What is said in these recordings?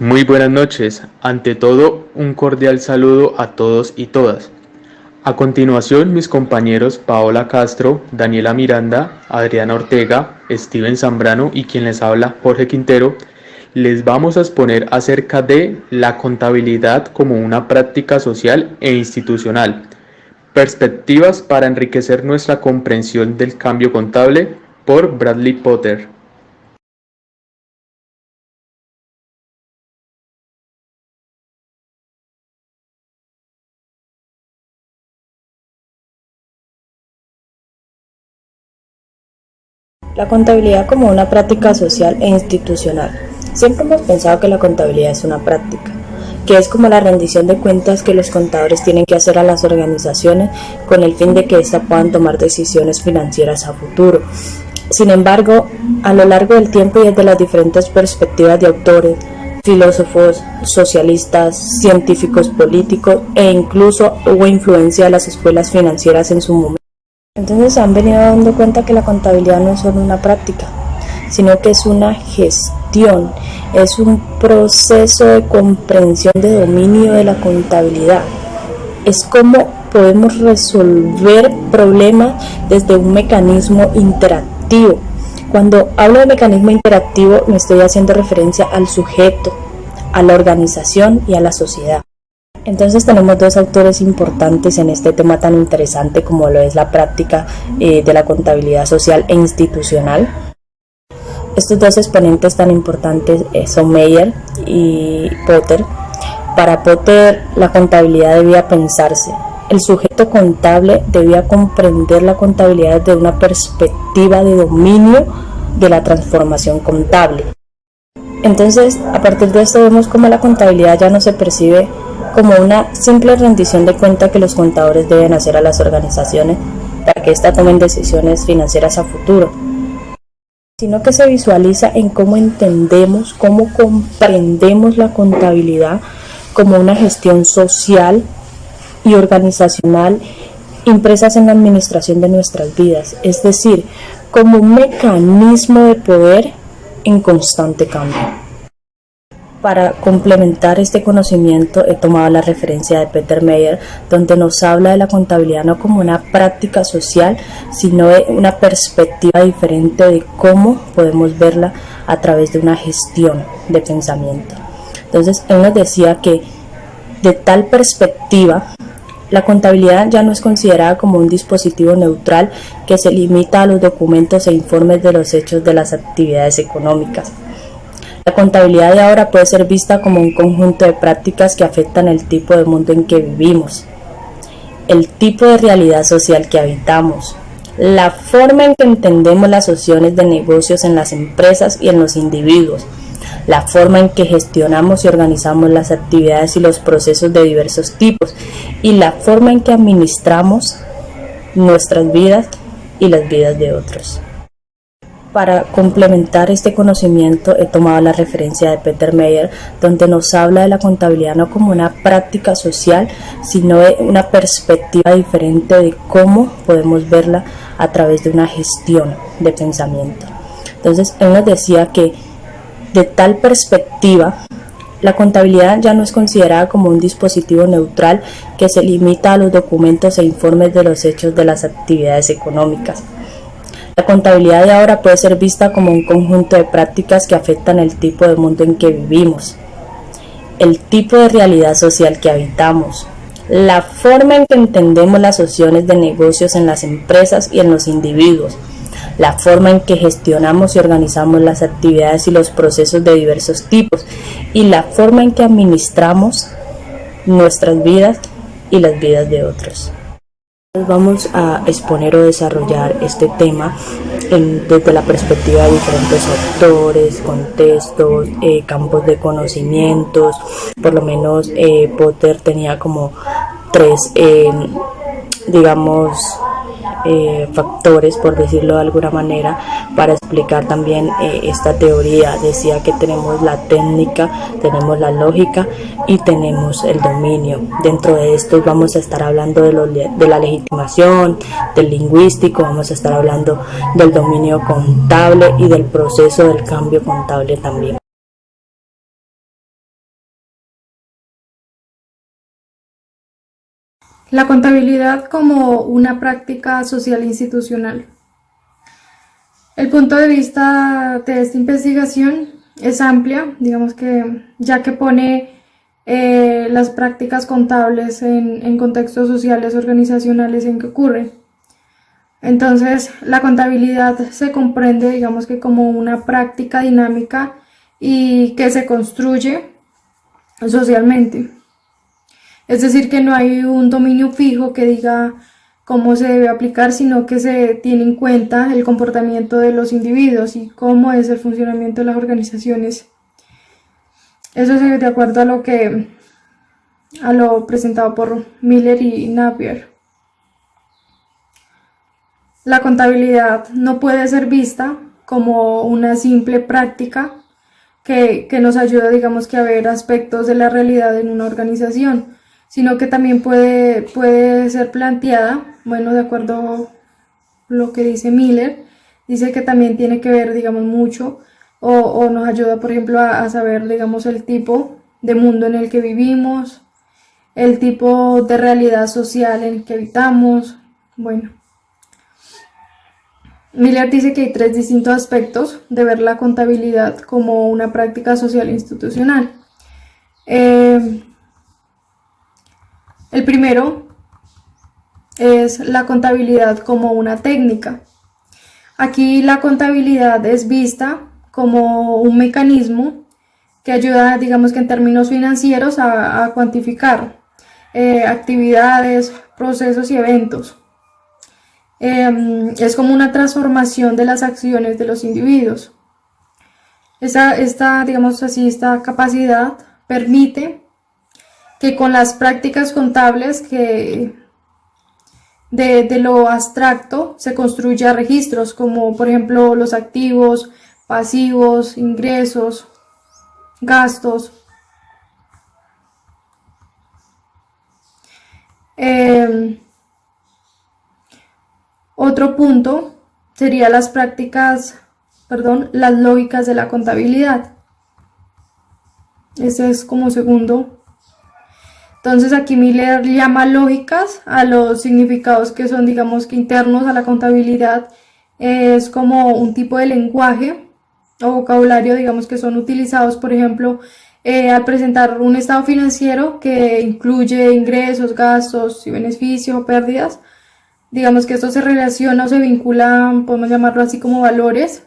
Muy buenas noches. Ante todo, un cordial saludo a todos y todas. A continuación, mis compañeros Paola Castro, Daniela Miranda, Adriana Ortega, Steven Zambrano y quien les habla, Jorge Quintero, les vamos a exponer acerca de la contabilidad como una práctica social e institucional. Perspectivas para enriquecer nuestra comprensión del cambio contable por Bradley Potter. La contabilidad como una práctica social e institucional. Siempre hemos pensado que la contabilidad es una práctica, que es como la rendición de cuentas que los contadores tienen que hacer a las organizaciones con el fin de que éstas puedan tomar decisiones financieras a futuro. Sin embargo, a lo largo del tiempo y desde las diferentes perspectivas de autores, filósofos, socialistas, científicos políticos e incluso hubo influencia de las escuelas financieras en su momento. Entonces se han venido dando cuenta que la contabilidad no es solo una práctica, sino que es una gestión, es un proceso de comprensión de dominio de la contabilidad. Es como podemos resolver problemas desde un mecanismo interactivo. Cuando hablo de mecanismo interactivo me estoy haciendo referencia al sujeto, a la organización y a la sociedad. Entonces tenemos dos autores importantes en este tema tan interesante como lo es la práctica de la contabilidad social e institucional. Estos dos exponentes tan importantes son Meyer y Potter. Para Potter la contabilidad debía pensarse. El sujeto contable debía comprender la contabilidad desde una perspectiva de dominio de la transformación contable. Entonces, a partir de esto vemos cómo la contabilidad ya no se percibe como una simple rendición de cuenta que los contadores deben hacer a las organizaciones para que éstas tomen decisiones financieras a futuro, sino que se visualiza en cómo entendemos, cómo comprendemos la contabilidad como una gestión social y organizacional impresas en la administración de nuestras vidas, es decir, como un mecanismo de poder en constante cambio. Para complementar este conocimiento he tomado la referencia de Peter Meyer, donde nos habla de la contabilidad no como una práctica social, sino de una perspectiva diferente de cómo podemos verla a través de una gestión de pensamiento. Entonces él nos decía que de tal perspectiva la contabilidad ya no es considerada como un dispositivo neutral que se limita a los documentos e informes de los hechos de las actividades económicas. La contabilidad de ahora puede ser vista como un conjunto de prácticas que afectan el tipo de mundo en que vivimos, el tipo de realidad social que habitamos, la forma en que entendemos las opciones de negocios en las empresas y en los individuos, la forma en que gestionamos y organizamos las actividades y los procesos de diversos tipos y la forma en que administramos nuestras vidas y las vidas de otros. Para complementar este conocimiento he tomado la referencia de Peter Meyer, donde nos habla de la contabilidad no como una práctica social, sino de una perspectiva diferente de cómo podemos verla a través de una gestión de pensamiento. Entonces él nos decía que de tal perspectiva la contabilidad ya no es considerada como un dispositivo neutral que se limita a los documentos e informes de los hechos de las actividades económicas. La contabilidad de ahora puede ser vista como un conjunto de prácticas que afectan el tipo de mundo en que vivimos, el tipo de realidad social que habitamos, la forma en que entendemos las opciones de negocios en las empresas y en los individuos, la forma en que gestionamos y organizamos las actividades y los procesos de diversos tipos y la forma en que administramos nuestras vidas y las vidas de otros. Vamos a exponer o desarrollar este tema desde la perspectiva de diferentes autores, contextos, campos de conocimientos. Por lo menos Potter tenía como tres, digamos, factores, por decirlo de alguna manera, para explicar también esta teoría. Decía que tenemos la técnica, tenemos la lógica y tenemos el dominio. Dentro de esto vamos a estar hablando de la legitimación, del lingüístico, vamos a estar hablando del dominio contable y del proceso del cambio contable también. La contabilidad como una práctica social institucional. El punto de vista de esta investigación es amplia, digamos que ya que pone las prácticas contables en contextos sociales organizacionales en que ocurren. Entonces, la contabilidad se comprende, digamos que como una práctica dinámica y que se construye socialmente. Es decir, que no hay un dominio fijo que diga cómo se debe aplicar, sino que se tiene en cuenta el comportamiento de los individuos y cómo es el funcionamiento de las organizaciones. Eso es de acuerdo a lo presentado por Miller y Napier. La contabilidad no puede ser vista como una simple práctica que nos ayuda, digamos que a ver aspectos de la realidad en una organización, sino que también puede ser planteada, bueno, de acuerdo a lo que dice Miller, dice que también tiene que ver, digamos, mucho, o nos ayuda, por ejemplo, a saber, digamos, el tipo de mundo en el que vivimos, el tipo de realidad social en el que habitamos, bueno. Miller dice que hay 3 distintos aspectos de ver la contabilidad como una práctica social institucional. El primero es la contabilidad como una técnica. Aquí la contabilidad es vista como un mecanismo que ayuda, digamos que en términos financieros, a cuantificar actividades, procesos y eventos. Es como una transformación de las acciones de los individuos. Digamos así, esta capacidad permite que con las prácticas contables de lo abstracto se construya registros como por ejemplo los activos, pasivos, ingresos, gastos. Otro punto sería las lógicas de la contabilidad. Ese es como segundo. Entonces aquí Miller llama lógicas a los significados que son, digamos que internos a la contabilidad. Es como un tipo de lenguaje o vocabulario, digamos que son utilizados, por ejemplo, al presentar un estado financiero que incluye ingresos, gastos y beneficios o pérdidas. Digamos que esto se relaciona o se vincula, podemos llamarlo así, como valores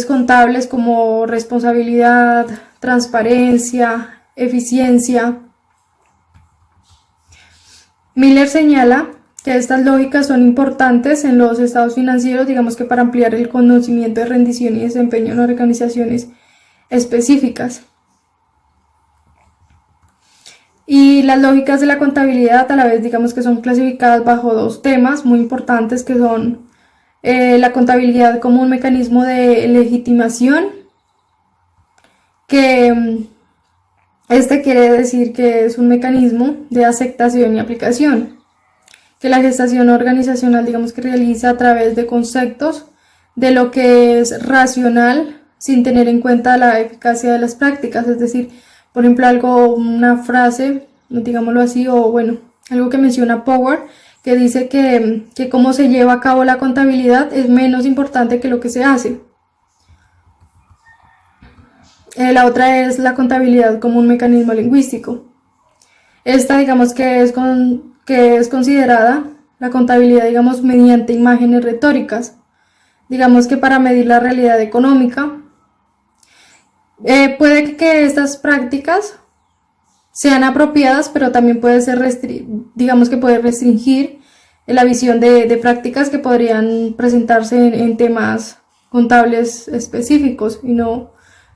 contables como responsabilidad, transparencia, eficiencia. Miller señala que estas lógicas son importantes en los estados financieros, digamos que para ampliar el conocimiento de rendición y desempeño en organizaciones específicas. Y las lógicas de la contabilidad a la vez, digamos que son clasificadas bajo 2 temas muy importantes, que son la contabilidad como un mecanismo de legitimación, que quiere decir que es un mecanismo de aceptación y aplicación, que la gestación organizacional, digamos que realiza a través de conceptos de lo que es racional sin tener en cuenta la eficacia de las prácticas, es decir, por ejemplo, una frase, digámoslo así, o bueno, algo que menciona Power, que dice que cómo se lleva a cabo la contabilidad es menos importante que lo que se hace. La otra es la contabilidad como un mecanismo lingüístico. Esta, digamos que es considerada la contabilidad, digamos, mediante imágenes retóricas, digamos que para medir la realidad económica. Puede que estas prácticas sean apropiadas, pero también puede ser puede restringir la visión de prácticas que podrían presentarse en temas contables específicos y no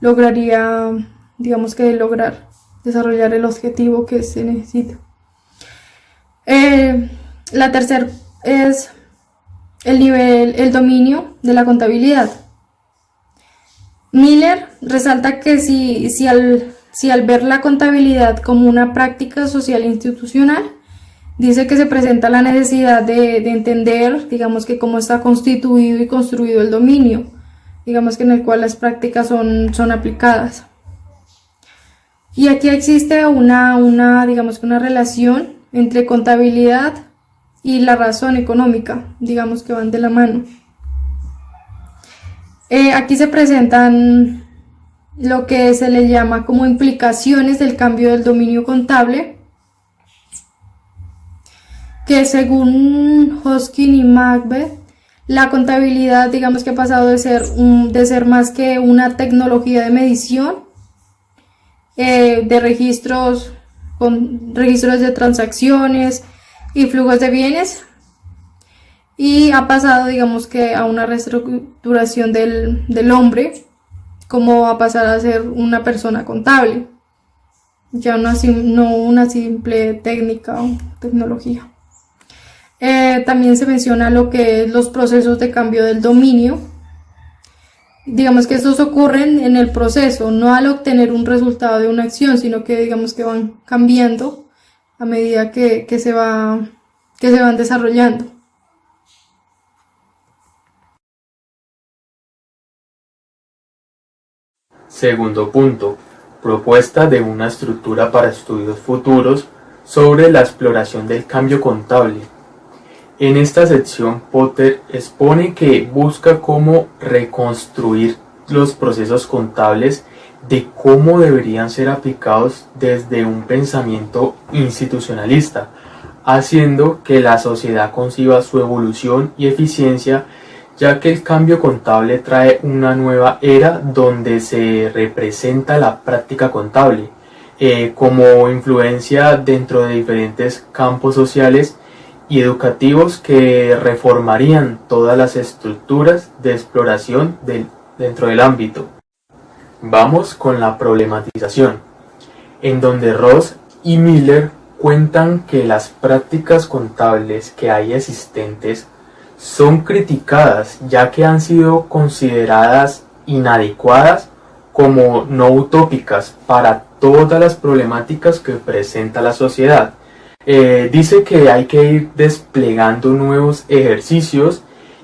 lograría, digamos que lograr desarrollar el objetivo que se necesita. La tercera es el dominio de la contabilidad. Miller resalta que si al ver la contabilidad como una práctica social institucional, dice que se presenta la necesidad de entender, digamos que cómo está constituido y construido el dominio, digamos que en el cual las prácticas son aplicadas. Y aquí existe digamos que una relación entre contabilidad y la razón económica, digamos que van de la mano. Aquí se presentan lo que se le llama como implicaciones del cambio del dominio contable, que según Hoskin y Macbeth, la contabilidad, digamos que ha pasado de ser más que una tecnología de medición, de registros, con registros de transacciones y flujos de bienes, y ha pasado, digamos que, a una reestructuración del hombre, como va a pasar a ser una persona contable, ya no una simple técnica o tecnología. También se menciona lo que es los procesos de cambio del dominio. Digamos que estos ocurren en el proceso, no al obtener un resultado de una acción, sino que digamos que van cambiando a medida que se van desarrollando. Segundo punto, propuesta de una estructura para estudios futuros sobre la exploración del cambio contable. En esta sección, Potter expone que busca cómo reconstruir los procesos contables de cómo deberían ser aplicados desde un pensamiento institucionalista, haciendo que la sociedad conciba su evolución y eficiencia, ya que el cambio contable trae una nueva era donde se representa la práctica contable como influencia dentro de diferentes campos sociales y educativos que reformarían todas las estructuras de exploración dentro del ámbito. Vamos con la problematización, en donde Ross y Miller cuentan que las prácticas contables que hay existentes son criticadas ya que han sido consideradas inadecuadas como no utópicas para todas las problemáticas que presenta la sociedad. Dice que hay que ir desplegando nuevos ejercicios,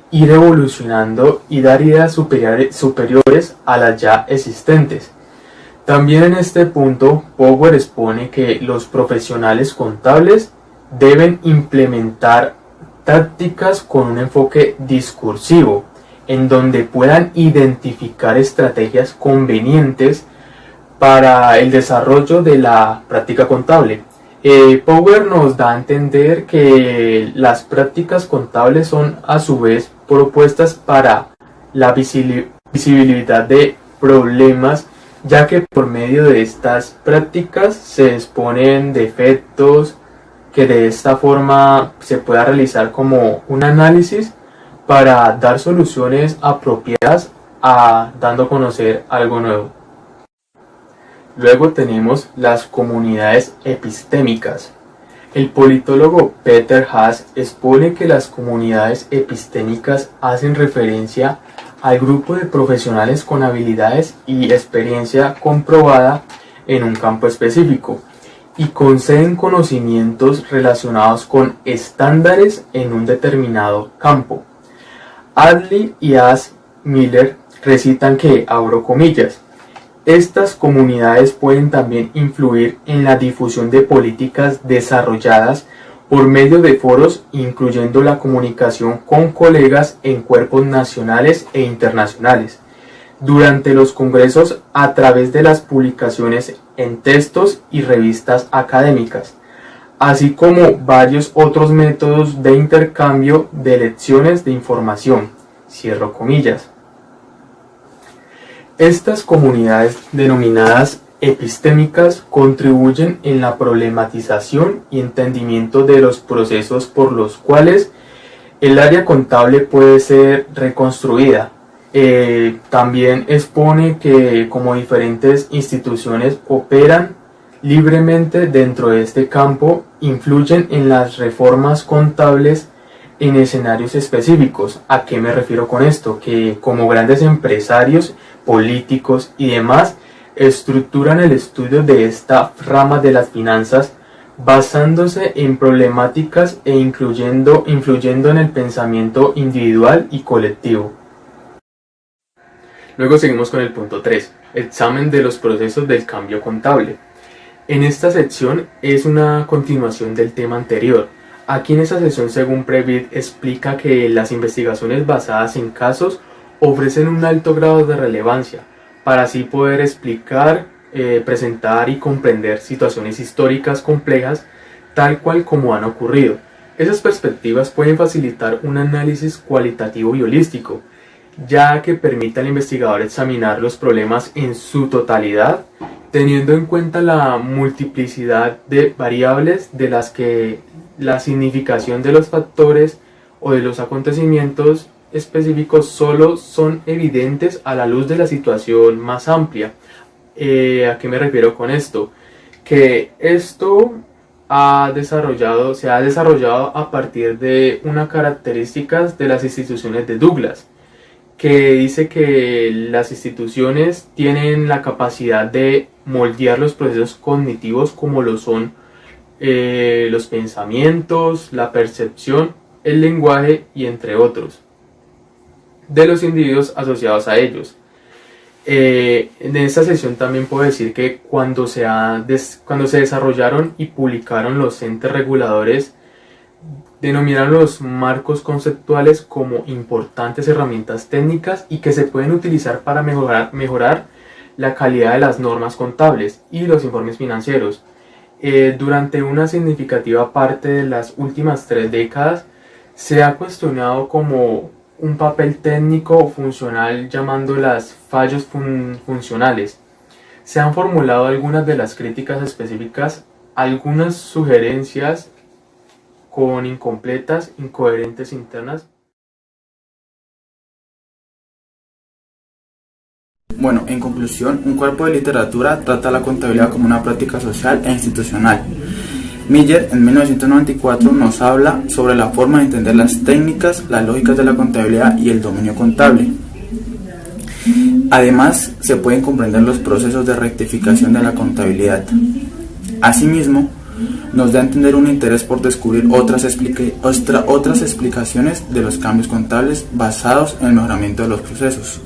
ir evolucionando y dar ideas superiores a las ya existentes. También en este punto, Power expone que los profesionales contables deben implementar tácticas con un enfoque discursivo, en donde puedan identificar estrategias convenientes para el desarrollo de la práctica contable. Power nos da a entender que las prácticas contables son a su vez propuestas para la visibilidad de problemas, ya que por medio de estas prácticas se exponen defectos que de esta forma se pueda realizar como un análisis para dar soluciones apropiadas dando a conocer algo nuevo. Luego tenemos las comunidades epistémicas. El politólogo Peter Haas expone que las comunidades epistémicas hacen referencia al grupo de profesionales con habilidades y experiencia comprobada en un campo específico y conceden conocimientos relacionados con estándares en un determinado campo. Adley y Haas Miller recitan que, abro comillas, estas comunidades pueden también influir en la difusión de políticas desarrolladas por medio de foros, incluyendo la comunicación con colegas en cuerpos nacionales e internacionales, durante los congresos a través de las publicaciones en textos y revistas académicas, así como varios otros métodos de intercambio de lecciones de información, cierro comillas. Estas comunidades denominadas epistémicas contribuyen en la problematización y entendimiento de los procesos por los cuales el área contable puede ser reconstruida. También expone que como diferentes instituciones operan libremente dentro de este campo, influyen en las reformas contables en escenarios específicos. ¿A qué me refiero con esto? Que como grandes empresarios, políticos y demás estructuran el estudio de esta rama de las finanzas basándose en problemáticas e influyendo en el pensamiento individual y colectivo. Luego seguimos con el punto 3, examen de los procesos del cambio contable. En esta sección es una continuación del tema anterior. Aquí en esta sección, según Previd, explica que las investigaciones basadas en casos ofrecen un alto grado de relevancia para así poder explicar, presentar y comprender situaciones históricas complejas tal cual como han ocurrido. Esas perspectivas pueden facilitar un análisis cualitativo y holístico, ya que permite al investigador examinar los problemas en su totalidad, teniendo en cuenta la multiplicidad de variables de las que la significación de los factores o de los acontecimientos específicos solo son evidentes a la luz de la situación más amplia. ¿A qué me refiero con esto? Que esto se ha desarrollado a partir de unas características de las instituciones de Douglas, que dice que las instituciones tienen la capacidad de moldear los procesos cognitivos como lo son los pensamientos, la percepción, el lenguaje y entre otros, de los individuos asociados a ellos. En esta sesión también puedo decir que cuando se desarrollaron y publicaron los entes reguladores, denominaron los marcos conceptuales como importantes herramientas técnicas y que se pueden utilizar para mejorar la calidad de las normas contables y los informes financieros. Durante una significativa parte de las últimas 3 décadas se ha cuestionado como un papel técnico o funcional llamándolas fallos funcionales. Se han formulado algunas de las críticas específicas, algunas sugerencias con incompletas, incoherentes internas. Bueno, en conclusión, un cuerpo de literatura trata la contabilidad como una práctica social e institucional. Miller, en 1994, nos habla sobre la forma de entender las técnicas, las lógicas de la contabilidad y el dominio contable. Además, se pueden comprender los procesos de rectificación de la contabilidad. Asimismo, nos da a entender un interés por descubrir otras explicaciones de los cambios contables basados en el mejoramiento de los procesos.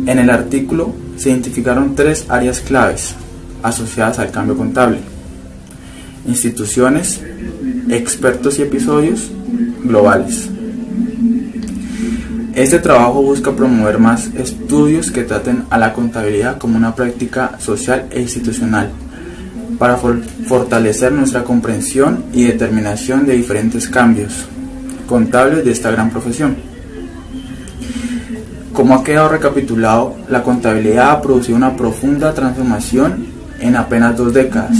En el artículo se identificaron 3 áreas claves asociadas al cambio contable: instituciones, expertos y episodios globales. Este trabajo busca promover más estudios que traten a la contabilidad como una práctica social e institucional, para fortalecer nuestra comprensión y determinación de diferentes cambios contables de esta gran profesión. Como ha quedado recapitulado, la contabilidad ha producido una profunda transformación en apenas 2 décadas,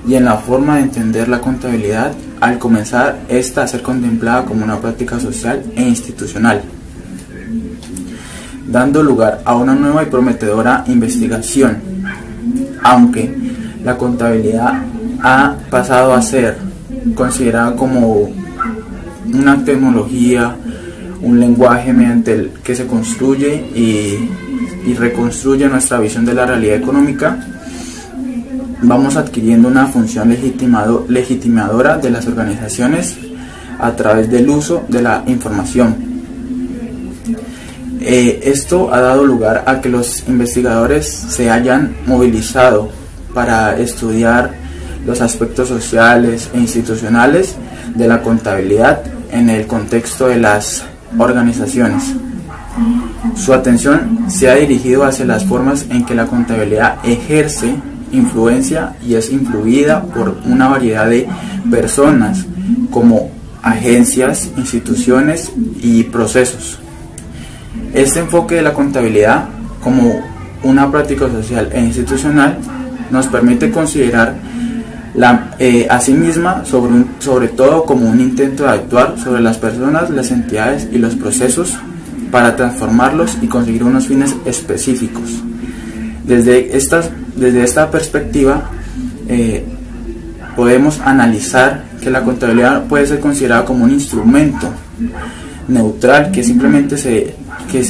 y en la forma de entender la contabilidad al comenzar esta a ser contemplada como una práctica social e institucional, dando lugar a una nueva y prometedora investigación. Aunque la contabilidad ha pasado a ser considerada como una tecnología, un lenguaje mediante el que se construye y reconstruye nuestra visión de la realidad económica, vamos adquiriendo una función legitimadora de las organizaciones a través del uso de la información. Esto ha dado lugar a que los investigadores se hayan movilizado para estudiar los aspectos sociales e institucionales de la contabilidad en el contexto de las organizaciones. Su atención se ha dirigido hacia las formas en que la contabilidad ejerce influencia y es influida por una variedad de personas como agencias, instituciones y procesos. Este enfoque de la contabilidad como una práctica social e institucional nos permite considerar a sí misma sobre todo como un intento de actuar sobre las personas, las entidades y los procesos para transformarlos y conseguir unos fines específicos. Desde esta perspectiva podemos analizar que la contabilidad puede ser considerada como un instrumento neutral que simplemente se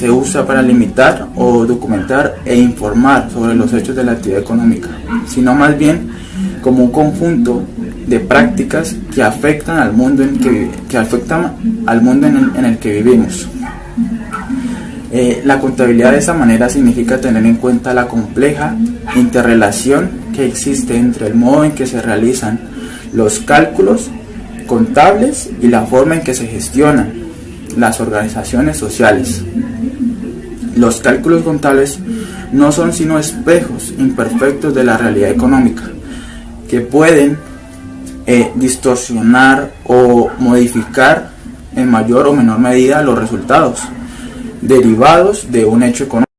usa para limitar o documentar e informar sobre los hechos de la actividad económica, sino más bien como un conjunto de prácticas que afectan al mundo en el que vivimos. La contabilidad de esa manera significa tener en cuenta la compleja interrelación que existe entre el modo en que se realizan los cálculos contables y la forma en que se gestionan las organizaciones sociales. Los cálculos contables no son sino espejos imperfectos de la realidad económica, que pueden distorsionar o modificar en mayor o menor medida los resultados derivados de un hecho económico.